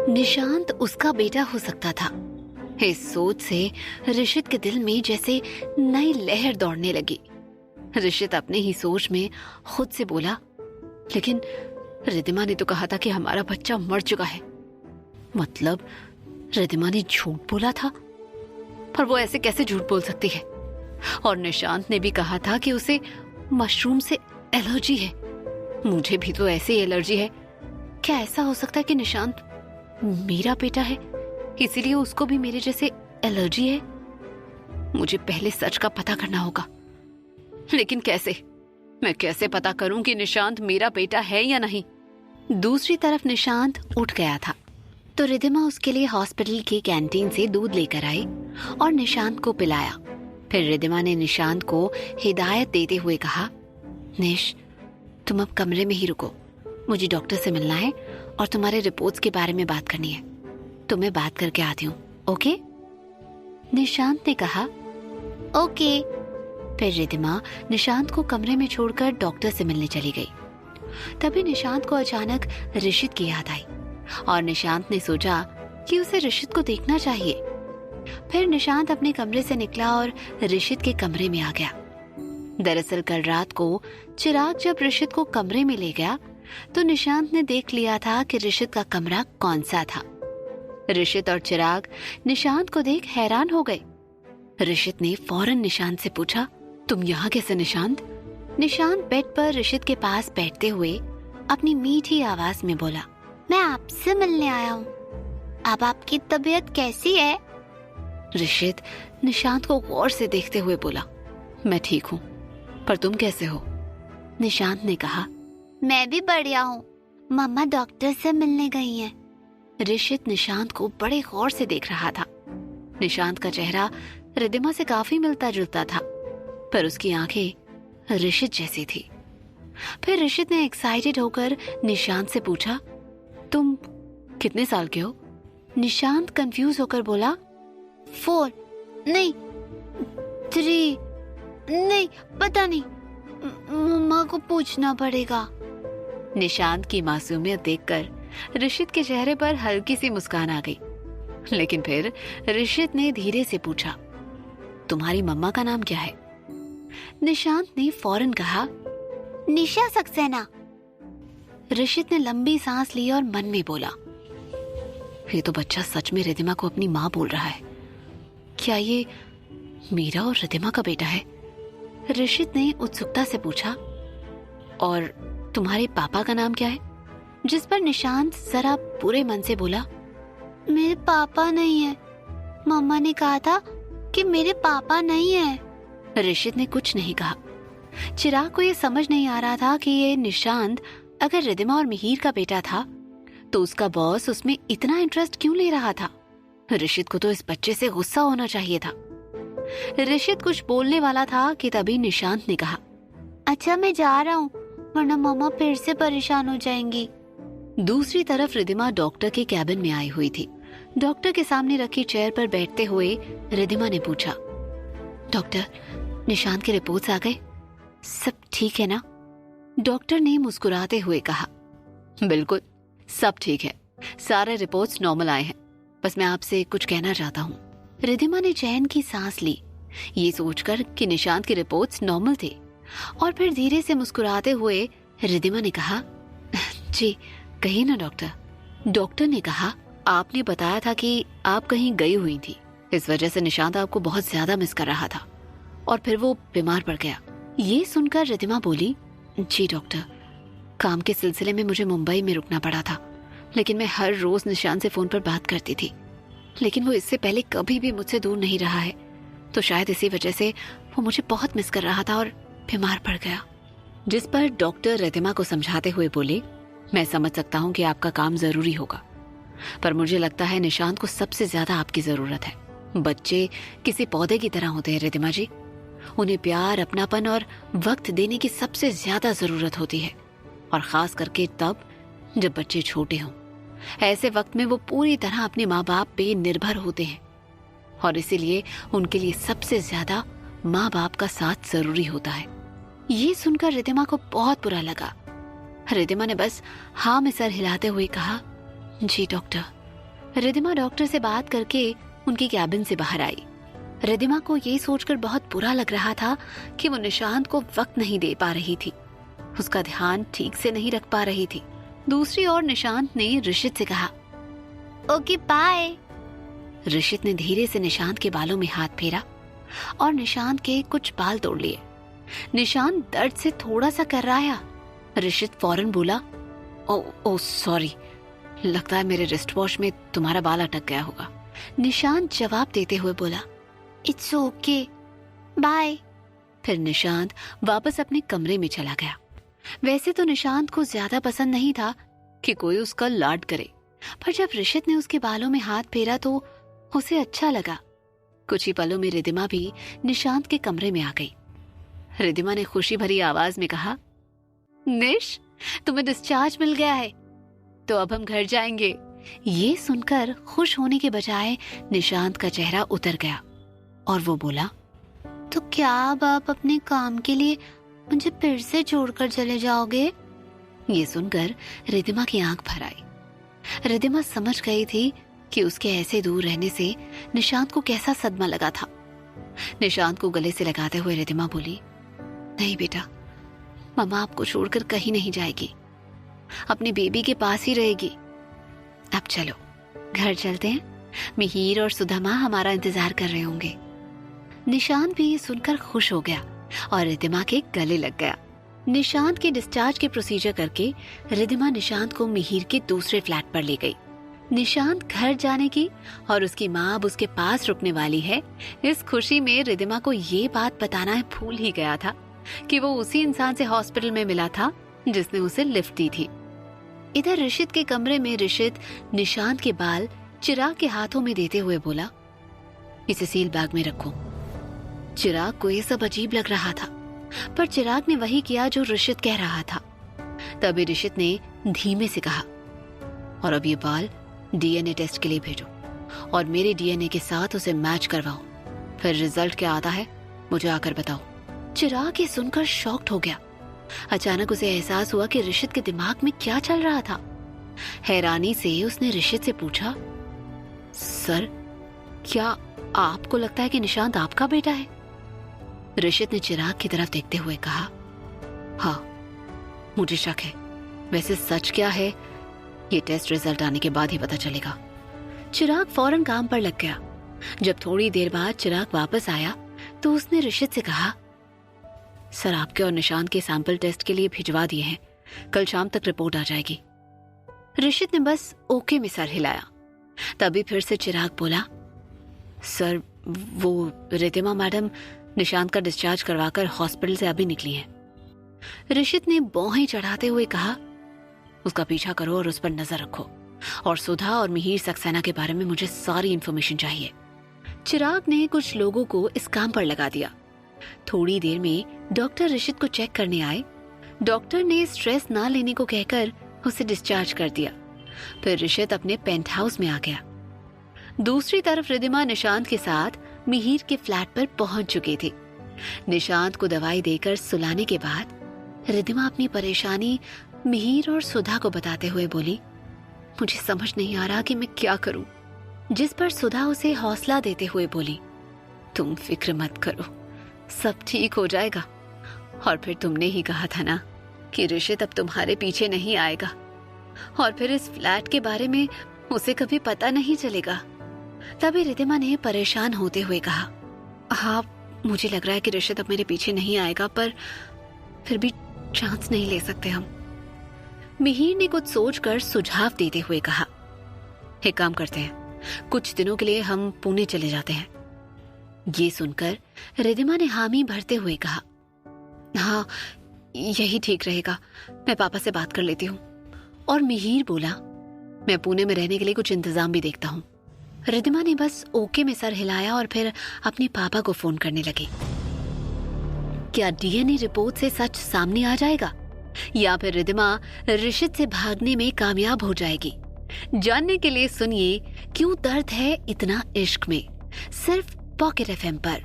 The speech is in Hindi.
निशांत उसका बेटा हो सकता था। इस सोच से ऋषित के दिल में जैसे नई लहर दौड़ने लगी। ऋषित अपने ही सोच में खुद से बोला, लेकिन रिद्धिमा ने तो कहा था कि हमारा बच्चा मर चुका है। मतलब रिद्धिमा ने झूठ बोला था, पर वो ऐसे कैसे झूठ बोल सकती है? और निशांत ने भी कहा था कि उसे मशरूम से एलर्जी है। मुझे भी तो ऐसे एलर्जी है। क्या ऐसा हो सकता है कि निशांत मेरा बेटा है, इसीलिए उसको भी मेरे जैसे एलर्जी है? मुझे पहले सच का पता करना होगा। लेकिन कैसे? मैं कैसे पता करूं कि निशांत मेरा बेटा है या नहीं? दूसरी तरफ निशांत उठ गया था तो रिद्धिमा उसके लिए हॉस्पिटल की कैंटीन से दूध लेकर आई और निशांत को पिलाया। फिर रिद्धिमा ने निशांत को हिदायत देते हुए कहा, निश, तुम अब कमरे में ही रुको। मुझे डॉक्टर से मिलना है और तुम्हारे रिपोर्ट्स के बारे में बात करनी है। तो मैं बात करके आती हूँ, ओके? निशांत ने कहा, ओके। फिर रिद्धिमा निशांत को कमरे में छोड़कर डॉक्टर से मिलने चली गई। तभी निशांत को अचानक ऋषित की याद आई और निशांत ने सोचा कि उसे ऋषित को देखना चाहिए। फिर निशांत अपने कमरे से निकला और ऋषित के कमरे में आ गया। दरअसल कल रात को चिराग जब ऋषित को कमरे में ले गया तो निशांत ने देख लिया था कि ऋषित का कमरा कौन सा था। ऋषित और चिराग निशांत को देख हैरान हो गए। ऋषित ने फौरन निशांत से पूछा, तुम यहाँ कैसे निशांत? निशांत बेड पर ऋषित के पास बैठते हुए अपनी मीठी आवाज में बोला, मैं आपसे मिलने आया हूँ। अब आपकी तबीयत कैसी है? ऋषित निशांत को गौर से देखते हुए बोला, मैं ठीक हूँ, पर तुम कैसे हो? निशांत ने कहा, मैं भी बढ़िया हूँ। मम्मा डॉक्टर से मिलने गई हैं। ऋषित निशांत को बड़े गौर से देख रहा था। निशांत का चेहरा रिद्धिमा से काफी मिलता जुलता था, पर उसकी आंखें ऋषित जैसी थी। फिर ऋषित ने एक्साइटेड होकर निशांत से पूछा, तुम कितने साल के हो? निशांत कंफ्यूज होकर बोला, 4 नहीं 3 नहीं, पता नहीं, मम्मा को पूछना पड़ेगा। निशांत की मासूमियत देखकर ऋषित के चेहरे पर हल्की सी मुस्कान आ गई। लेकिन फिर ऋषित ने धीरे से पूछा, तुम्हारी मम्मा का नाम क्या है? निशांत ने फौरन कहा, निशा सक्सेना। ऋषित ने लंबी सांस ली और मन में बोला, ये तो बच्चा सच में रिद्धिमा को अपनी माँ बोल रहा है। क्या ये मेरा और रिद्धिमा का बेटा है? ऋषित ने उत्सुकता से पूछा, और तुम्हारे पापा का नाम क्या है? जिस पर निशांत जरा बुरे मन से बोला, मेरे पापा नहीं है। मम्मा ने कहा था कि मेरे पापा नहीं है। ऋषित ने कुछ नहीं कहा। चिराग को ये समझ नहीं आ रहा था कि ये निशांत अगर रिद्धिमा और मिहिर का बेटा था तो उसका बॉस उसमें इतना इंटरेस्ट क्यों ले रहा था। ऋषित को तो इस बच्चे से गुस्सा होना चाहिए था। ऋषित कुछ बोलने वाला था कि तभी निशांत ने कहा, अच्छा मैं जा रहा हूँ, वरना मम्मा फिर से परेशान हो जाएंगी। दूसरी तरफ रिद्धिमा डॉक्टर के कैबिन में आई हुई थी। डॉक्टर के सामने रखी चेयर पर बैठते हुए रिद्धिमा ने पूछा, डॉक्टर, निशांत के रिपोर्ट्स आ गए? सब ठीक है ना? डॉक्टर ने मुस्कुराते हुए कहा, बिल्कुल सब ठीक है, सारे रिपोर्ट्स नॉर्मल आए हैं। बस मैं आपसे कुछ कहना चाहता हूँ। रिद्धिमा ने चैन की सांस ली, ये सोचकर कि निशांत की रिपोर्ट्स नॉर्मल थे, और फिर धीरे से मुस्कुराते हुए रिद्धिमा ने कहा, जी कहिए ना डॉक्टर। डॉक्टर ने कहा, आपने बताया था कि आप कहीं गई हुई थी, इस वजह से निशांत आपको बहुत ज्यादा मिस कर रहा था और फिर वो बीमार पड़ गया। ये सुनकर रिद्धिमा बोली, जी डॉक्टर, काम के सिलसिले में मुझे मुंबई में रुकना पड़ा था, लेकिन मैं हर रोज निशांत से फोन पर बात करती थी, लेकिन वो इससे पहले कभी भी मुझसे दूर नहीं रहा है, तो शायद इसी वजह से वो मुझे बहुत मिस कर रहा था और बीमार पड़ गया। जिस पर डॉक्टर रिद्धिमा को समझाते हुए बोले, मैं समझ सकता हूँ कि आपका काम जरूरी होगा, पर मुझे लगता है निशांत को सबसे ज्यादा आपकी जरूरत है। बच्चे किसी पौधे की तरह होते हैं रिद्धिमा जी, उन्हें प्यार, अपनापन और वक्त देने की सबसे ज्यादा जरूरत होती है, और खास करके तब जब बच्चे छोटे हों। ऐसे वक्त में वो पूरी तरह अपने माँ बाप पे निर्भर होते हैं, और इसीलिए उनके लिए सबसे ज्यादा माँ बाप का साथ जरूरी होता है। ये सुनकर रिद्धिमा को बहुत बुरा लगा। रिद्धिमा ने बस हाँ में सर हिलाते हुए कहा, जी डॉक्टर, रिद्धिमा डॉक्टर से बात करके उनकी कैबिन से बाहर आई। रिद्धिमा को ये सोचकर बहुत बुरा लग रहा था कि वो निशांत को वक्त नहीं दे पा रही थी, उसका ध्यान ठीक से नहीं रख पा रही थी। दूसरी ओर निशांत ने ऋषित से कहा, ओके बाय। ऋषित ने धीरे से निशांत के बालों में हाथ फेरा और निशांत के कुछ बाल तोड़ लिए। निशांत दर्द से थोड़ा सा कर्राया। ऋषित फौरन बोला, ओ सॉरी, लगता है मेरे रिस्ट वॉश में तुम्हारा बाल अटक गया होगा। निशांत जवाब देते हुए बोला, इट्स ओके बाय। फिर निशांत वापस अपने कमरे में चला गया। वैसे तो निशांत को ज्यादा पसंद नहीं था कि कोई उसका लाड करे, पर जब ऋषित ने उसके बालों में हाथ फेरा तो उसे अच्छा लगा। कुछ ही पलों में रिद्धिमा भी निशांत के कमरे में आ गई। रिद्धिमा ने खुशी भरी आवाज में कहा, निश, तुम्हें डिस्चार्ज मिल गया है, तो अब हम घर जाएंगे। ये सुनकर खुश होने के बजाय निशांत का चेहरा उतर गया और वो बोला, तो क्या अब आप अपने काम के लिए मुझे फिर से छोड़कर चले जाओगे? ये सुनकर रिद्धिमा की आंख भर आई। रिद्धिमा समझ गई थी कि उसके ऐसे दूर रहने से निशांत को कैसा सदमा लगा था। निशांत को गले से लगाते हुए रिद्धिमा बोली, नहीं बेटा, मम्मा आपको छोड़कर कहीं नहीं जाएगी, अपनी बेबी के पास ही रहेगी। अब चलो घर चलते हैं, मिहिर और सुधा माँ हमारा इंतजार कर रहे होंगे। निशांत भी ये सुनकर खुश हो गया और रिद्धिमा के गले लग गया। निशांत के डिस्चार्ज के प्रोसीजर करके रिद्धिमा निशांत को मिहिर के दूसरे फ्लैट पर ले गई। निशांत घर जाने की और उसकी माँ अब उसके पास रुकने वाली है, इस खुशी में रिद्धिमा को ये बात बताना भूल ही गया था कि वो उसी इंसान से हॉस्पिटल में मिला था जिसने उसे लिफ्ट दी थी। इधर ऋषित के कमरे में ऋषित निशांत के बाल चिराग के हाथों में देते हुए बोला, इसे सील बैग में रखो। चिराग को ये सब अजीब लग रहा था, पर चिराग ने वही किया जो ऋषित कह रहा था। तभी ऋषित ने धीमे से कहा, और अब ये बाल डीएनए टेस्ट के लिए भेजो और मेरे डीएनए के साथ उसे मैच करवाओ, फिर रिजल्ट क्या आता है मुझे आकर बताओ। चिराग ये सुनकर शॉक्ड हो गया। अचानक उसे एहसास हुआ कि ऋषित के दिमाग में क्या चल रहा था। हैरानी से उसने ऋषित से पूछा, सर, क्या आपको लगता है कि निशांत आपका बेटा है? ऋषित ने चिराग की तरफ देखते हुए कहा, हाँ, मुझे शक है। वैसे सच क्या है ये टेस्ट रिजल्ट आने के बाद ही पता चलेगा। चिराग फौरन काम पर लग गया। जब थोड़ी देर बाद चिराग वापस आया तो उसने ऋषित से कहा, सर, आपके और निशांत के सैंपल टेस्ट के लिए भिजवा दिए हैं, कल शाम तक रिपोर्ट आ जाएगी। ऋषित ने बस ओके में सर हिलाया। तभी फिर से चिराग बोला, सर, वो रिद्धिमा मैडम निशांत का डिस्चार्ज करवाकर हॉस्पिटल से अभी निकली हैं। ऋषित ने भौहें चढ़ाते हुए कहा, उसका पीछा करो और उस पर नजर रखो, और सुधा और मिहिर सक्सेना के बारे में मुझे सारी इंफॉर्मेशन चाहिए। चिराग ने कुछ लोगों को इस काम पर लगा दिया। थोड़ी देर में डॉक्टर ऋषित को चेक करने आए। डॉक्टर ने स्ट्रेस ना लेने को कहकर उसे डिस्चार्ज कर दिया। फिर ऋषित अपने पेंट हाउस में आ गया। दूसरी तरफ रिद्धिमा निशांत के साथ मिहिर के फ्लैट पर पहुंच चुकी थी। निशांत को दवाई देकर सुलाने के बाद रिद्धिमा अपनी परेशानी मिहिर और सुधा को बताते हुए बोली, मुझे समझ नहीं आ रहा कि मैं क्या करूं। जिस पर सुधा उसे हौसला देते हुए बोली, तुम फिक्र मत करो, सब ठीक हो जाएगा। और फिर तुमने ही कहा था ना कि ऋषित अब तुम्हारे पीछे नहीं आएगा, और फिर इस फ्लैट के बारे में उसे कभी पता नहीं चलेगा। तभी रिद्धिमा ने परेशान होते हुए कहा, हाँ, मुझे लग रहा है कि ऋषित अब मेरे पीछे नहीं आएगा, पर फिर भी चांस नहीं ले सकते हम। मिहिर ने कुछ सोचकर सुझाव देते हुए कहा, एक काम करते हैं, कुछ दिनों के लिए हम पुणे चले जाते हैं। ये सुनकर रिद्धिमा ने हामी भरते हुए कहा, हाँ, यही ठीक रहेगा, मैं पापा से बात कर लेती हूँ। और मिहिर बोला, मैं पुणे में रहने के लिए कुछ इंतजाम भी देखता हूँ। रिद्धिमा ने बस ओके में सर हिलाया और फिर अपने पापा को फोन करने लगी। क्या डीएनए रिपोर्ट से सच सामने आ जाएगा, या फिर रिद्धिमा ऋषित से भागने में कामयाब हो जाएगी? जानने के लिए सुनिए क्यों दर्द है इतना इश्क में, सिर्फ पॉकेट एफएम पर।